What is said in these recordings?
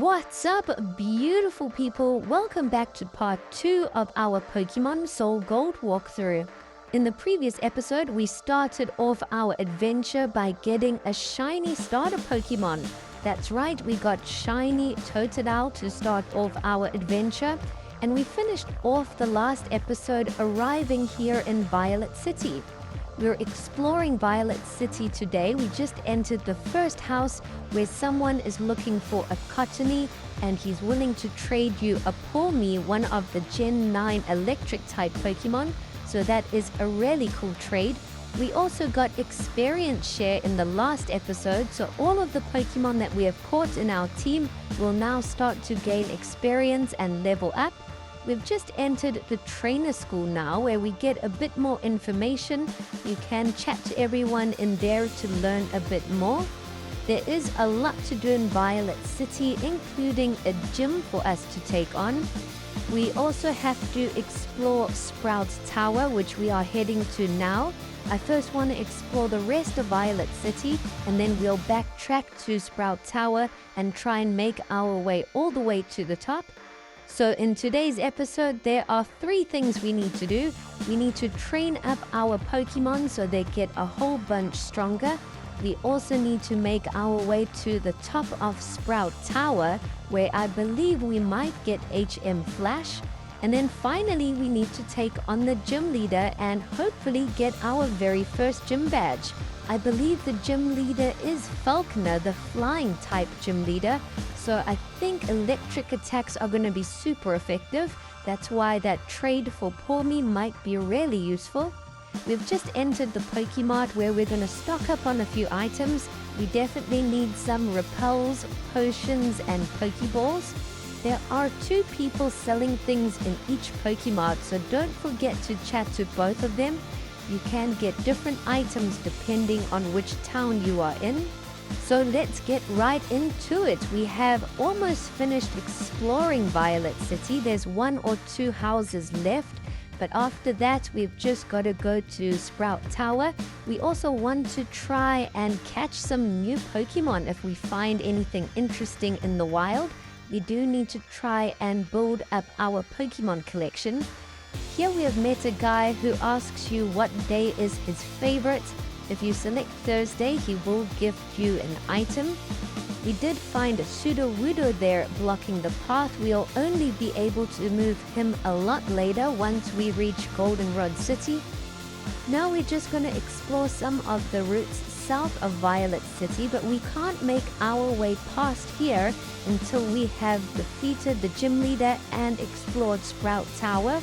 What's up, beautiful people? Welcome back to part 2 of our Pokemon SoulGold walkthrough. In the previous episode, we started off our adventure by getting a shiny starter Pokemon. That's right, we got shiny Totodile to start off our adventure, and we finished off the last episode arriving here in Violet City. We're exploring Violet City today. We just entered the first house where someone is looking for a Cottony and he's willing to trade you a Pawmi, one of the Gen 9 electric type Pokemon. So that is a really cool trade. We also got experience share in the last episode, so all of the Pokemon that we have caught in our team will now start to gain experience and level up. We've just entered the trainer school now, where we get a bit more information. You can chat to everyone in there to learn a bit more. There is a lot to do in Violet City, including a gym for us to take on. We also have to explore Sprout Tower, which we are heading to now. I first want to explore the rest of Violet City, and then we'll backtrack to Sprout Tower and try and make our way all the way to the top. So in today's episode, there are 3 things we need to do. We need to train up our Pokemon so they get a whole bunch stronger. We also need to make our way to the top of Sprout Tower, where I believe we might get HM Flash. And then finally, we need to take on the gym leader and hopefully get our very first gym badge. I believe the gym leader is Falkner, the flying type gym leader. So I think electric attacks are going to be super effective. That's why that trade for Pawmi might be really useful. We've just entered the Pokemart where we're going to stock up on a few items. We definitely need some repels, potions, and Pokeballs. There are 2 people selling things in each Pokemart, so don't forget to chat to both of them. You can get different items depending on which town you are in. So let's get right into it. We have almost finished exploring Violet City. There's 1 or 2 houses left, but after that we've just got to go to Sprout Tower. We also want to try and catch some new Pokemon if we find anything interesting in the wild. We do need to try and build up our Pokemon collection. Here we have met a guy who asks you what day is his favorite. If you select Thursday, he will gift you an item. We did find a Sudowoodo there blocking the path. We'll only be able to move him a lot later once we reach Goldenrod City. Now we're just going to explore some of the routes south of Violet City, but we can't make our way past here until we have defeated the gym leader and explored Sprout Tower.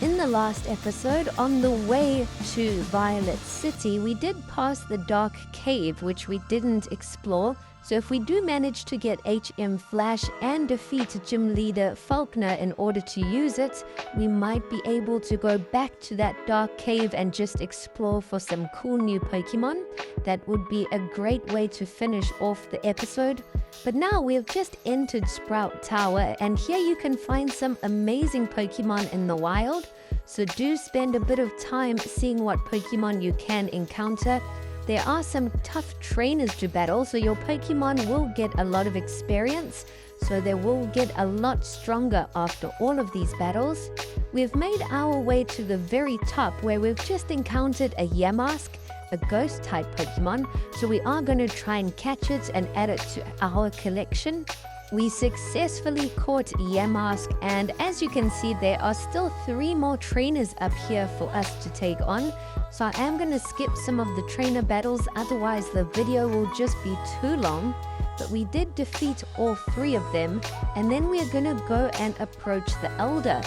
In the last episode, on the way to Violet City, we did pass the Dark Cave, which we didn't explore. So if we do manage to get HM Flash and defeat Gym Leader Falkner in order to use it, we might be able to go back to that Dark Cave and just explore for some cool new Pokemon. That would be a great way to finish off the episode. But now we have just entered Sprout Tower, and here you can find some amazing Pokemon in the wild. So do spend a bit of time seeing what Pokemon you can encounter. There are some tough trainers to battle, so your Pokemon will get a lot of experience, so they will get a lot stronger after all of these battles. We've made our way to the very top, where we've just encountered a Yamask, a ghost type Pokemon, so we are going to try and catch it and add it to our collection. We successfully caught Yamask, and as you can see, there are still 3 more trainers up here for us to take on. So I am going to skip some of the trainer battles, otherwise the video will just be too long. But we did defeat all 3 of them, and then we are going to go and approach the Elder.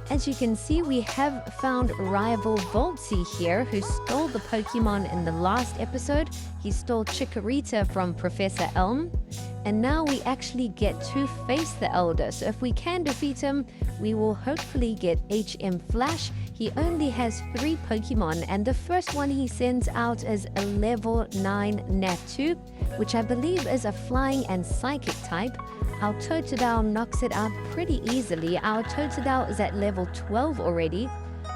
As you can see, we have found rival Voltsy here, who stole the Pokemon in the last episode. He stole Chikorita from Professor Elm. And now we actually get to face the Elder. So if we can defeat him, we will hopefully get HM Flash. He only has 3 Pokemon, and the first one he sends out is a level 9 Natu, which I believe is a flying and psychic type. Our Totodile knocks it out pretty easily. Our Totodile is at level 12 already.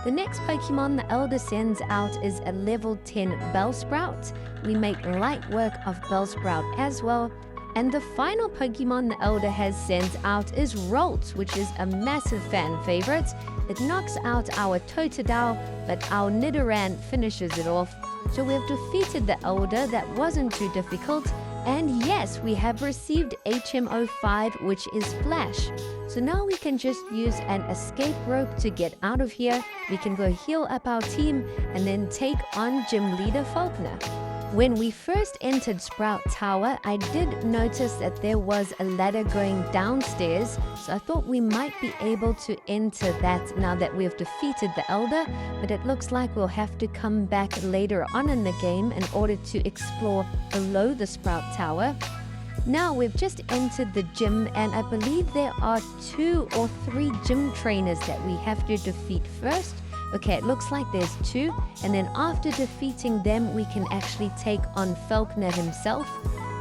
The next Pokemon the Elder sends out is a level 10 Bellsprout. We make light work of Bellsprout as well. And the final Pokemon the Elder has sent out is Rolt, which is a massive fan favorite. It knocks out our Totodile, but our Nidoran finishes it off. So we have defeated the Elder. That wasn't too difficult. And yes, we have received HM05, which is Flash. So now we can just use an escape rope to get out of here. We can go heal up our team and then take on Gym Leader Falkner. When we first entered Sprout Tower, I did notice that there was a ladder going downstairs, so I thought we might be able to enter that now that we have defeated the Elder, but it looks like we'll have to come back later on in the game in order to explore below the Sprout Tower. Now we've just entered the gym, and I believe there are 2 or 3 gym trainers that we have to defeat first. Okay, it looks like there's 2, and then after defeating them, we can actually take on Falkner himself.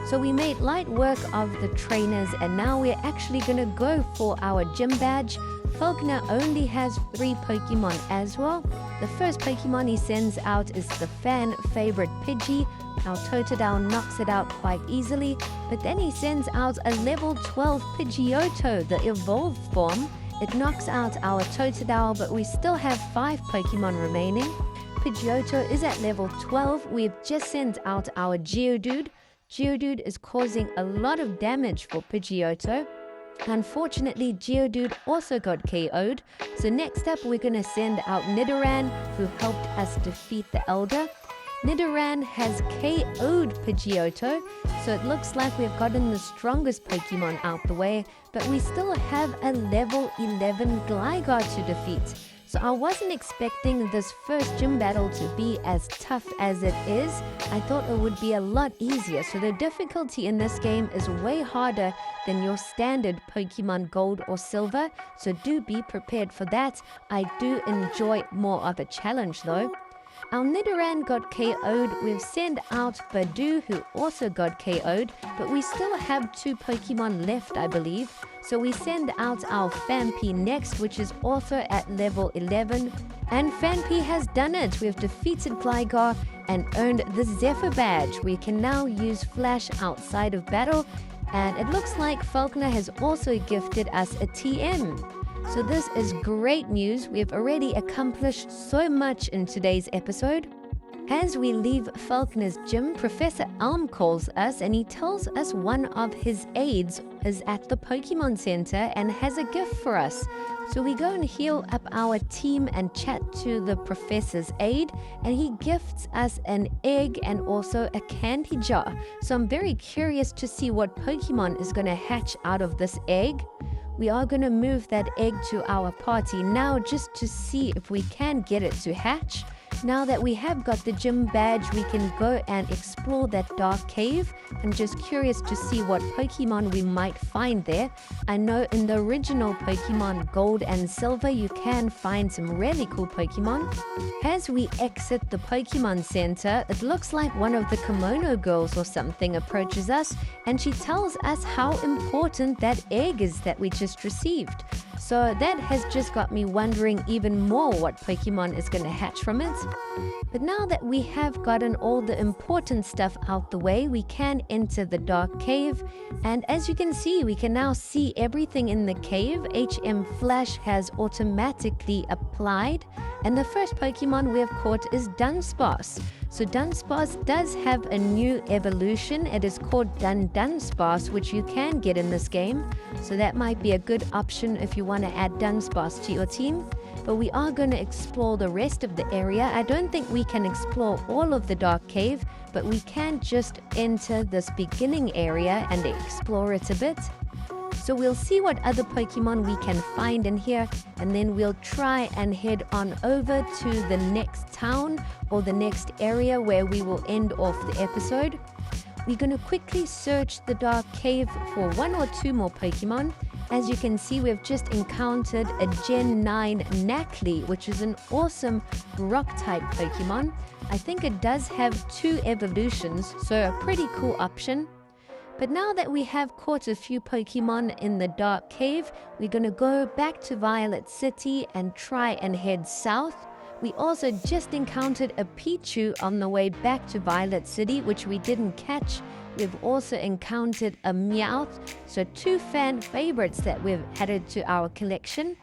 So we made light work of the trainers, and now we're actually going to go for our gym badge. Falkner only has 3 Pokemon as well. The first Pokemon he sends out is the fan favorite Pidgey. Our Totodile knocks it out quite easily, but then he sends out a level 12 Pidgeotto, the evolved form. It knocks out our Totodile, but we still have 5 Pokemon remaining. Pidgeotto is at level 12. We've just sent out our Geodude. Geodude is causing a lot of damage for Pidgeotto. Unfortunately, Geodude also got KO'd. So next up, we're going to send out Nidoran, who helped us defeat the Elder. Nidoran has KO'd Pidgeotto, so it looks like we've gotten the strongest Pokemon out the way, but we still have a level 11 Gligar to defeat. So I wasn't expecting this first gym battle to be as tough as it is. I thought it would be a lot easier, so the difficulty in this game is way harder than your standard Pokemon Gold or Silver, so do be prepared for that. I do enjoy more of a challenge though. Our Nidoran got KO'd. We've sent out Badoo, who also got KO'd, but we still have 2 Pokemon left, I believe. So we send out our Phanpy next, which is also at level 11. And Phanpy has done it. We've defeated Gligar and earned the Zephyr badge. We can now use Flash outside of battle. And it looks like Falkner has also gifted us a TM. So this is great news. We've already accomplished so much in today's episode. As we leave Falkner's gym, Professor Elm calls us and he tells us one of his aides is at the Pokemon Center and has a gift for us. So we go and heal up our team and chat to the professor's aide, and he gifts us an egg and also a candy jar. So I'm very curious to see what Pokemon is going to hatch out of this egg. We are going to move that egg to our party now just to see if we can get it to hatch. Now that we have got the gym badge, we can go and explore that dark cave. I'm just curious to see what Pokemon we might find there. I know in the original Pokemon Gold and Silver, you can find some really cool Pokemon. As we exit the Pokemon Center, it looks like one of the Kimono girls or something approaches us, and she tells us how important that egg is that we just received. So that has just got me wondering even more what Pokemon is going to hatch from it. But now that we have gotten all the important stuff out the way, we can enter the dark cave. And as you can see, we can now see everything in the cave. HM Flash has automatically applied. And the first Pokemon we have caught is Dunsparce. So Dunsparce does have a new evolution. It is called Dunsparce, which you can get in this game. So that might be a good option if you want to add Dunsparce to your team. But we are going to explore the rest of the area. I don't think we can explore all of the dark cave, but we can just enter this beginning area and explore it a bit. So we'll see what other Pokemon we can find in here, and then we'll try and head on over to the next town or the next area where we will end off the episode. We're going to quickly search the dark cave for 1 or 2 more Pokemon. As you can see, we've just encountered a Gen 9 Nacli, which is an awesome rock-type Pokemon. I think it does have 2 evolutions, so a pretty cool option. But now that we have caught a few Pokemon in the dark cave, we're going to go back to Violet City and try and head south. We also just encountered a Pichu on the way back to Violet City, which we didn't catch. We've also encountered a Meowth, so 2 fan favorites that we've added to our collection.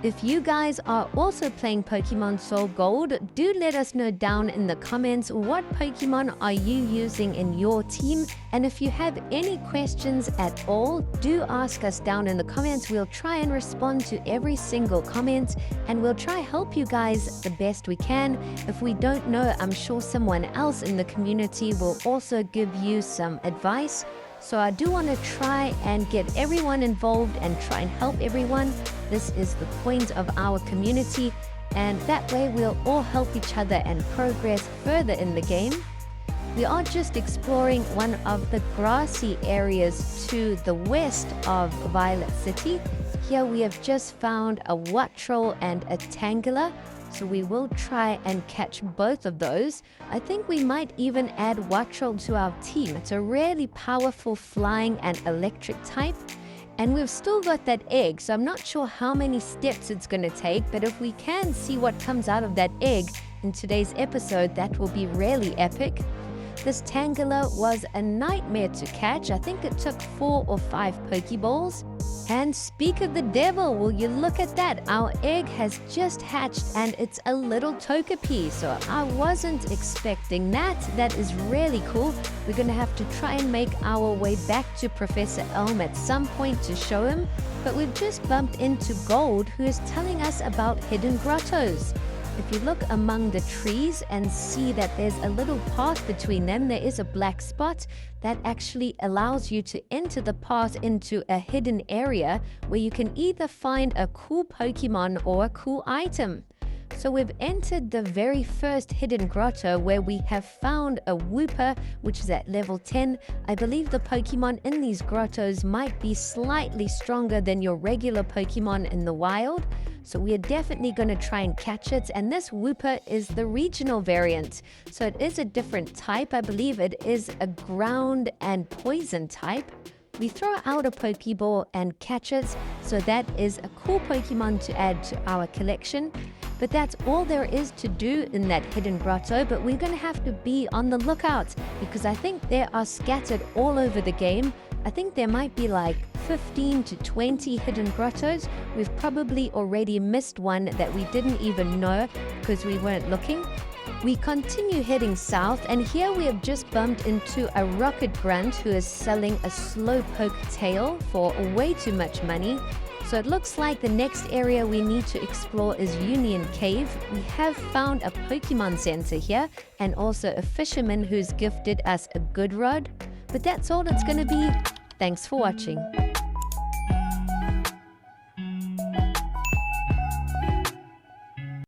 If you guys are also playing Pokemon Soul Gold, do let us know down in the comments what Pokemon are you using in your team. And if you have any questions at all, do ask us down in the comments. We'll try and respond to every single comment, and we'll try help you guys the best we can. If we don't know, I'm sure someone else in the community will also give you some advice. So I do want to try and get everyone involved and try and help everyone. This is the point of our community, and that way we'll all help each other and progress further in the game. We are just exploring one of the grassy areas to the west of Violet City. Here we have just found a Wattrel and a Tangela. So we will try and catch both of those. I think we might even add Wattrel to our team. It's a really powerful flying and electric type. And we've still got that egg, so I'm not sure how many steps it's going to take, but if we can see what comes out of that egg in today's episode, that will be really epic. This Tangela was a nightmare to catch. I think it took 4 or 5 Pokeballs. And speak of the devil, will you look at that? Our egg has just hatched and it's a little Togepi, so I wasn't expecting that. That is really cool. We're going to have to try and make our way back to Professor Elm at some point to show him. But we've just bumped into Gold, who is telling us about hidden grottos. If you look among the trees and see that there's a little path between them, there is a black spot that actually allows you to enter the path into a hidden area where you can either find a cool Pokemon or a cool item. So we've entered the very first hidden grotto where we have found a Wooper, which is at level 10. I believe the Pokemon in these grottos might be slightly stronger than your regular Pokemon in the wild. So we are definitely going to try and catch it. And this Wooper is the regional variant. So it is a different type. I believe it is a ground and poison type. We throw out a Pokeball and catch it. So that is a cool Pokemon to add to our collection. But that's all there is to do in that hidden grotto. But we're going to have to be on the lookout because I think they are scattered all over the game. I think there might be like 15 to 20 hidden grottos. We've probably already missed one that we didn't even know because we weren't looking. We continue heading south, and here we have just bumped into a Rocket Grunt who is selling a Slowpoke tail for way too much money. So it looks like the next area we need to explore is Union Cave. We have found a Pokemon Center here and also a fisherman who's gifted us a good rod. But that's all it's going to be. Thanks for watching.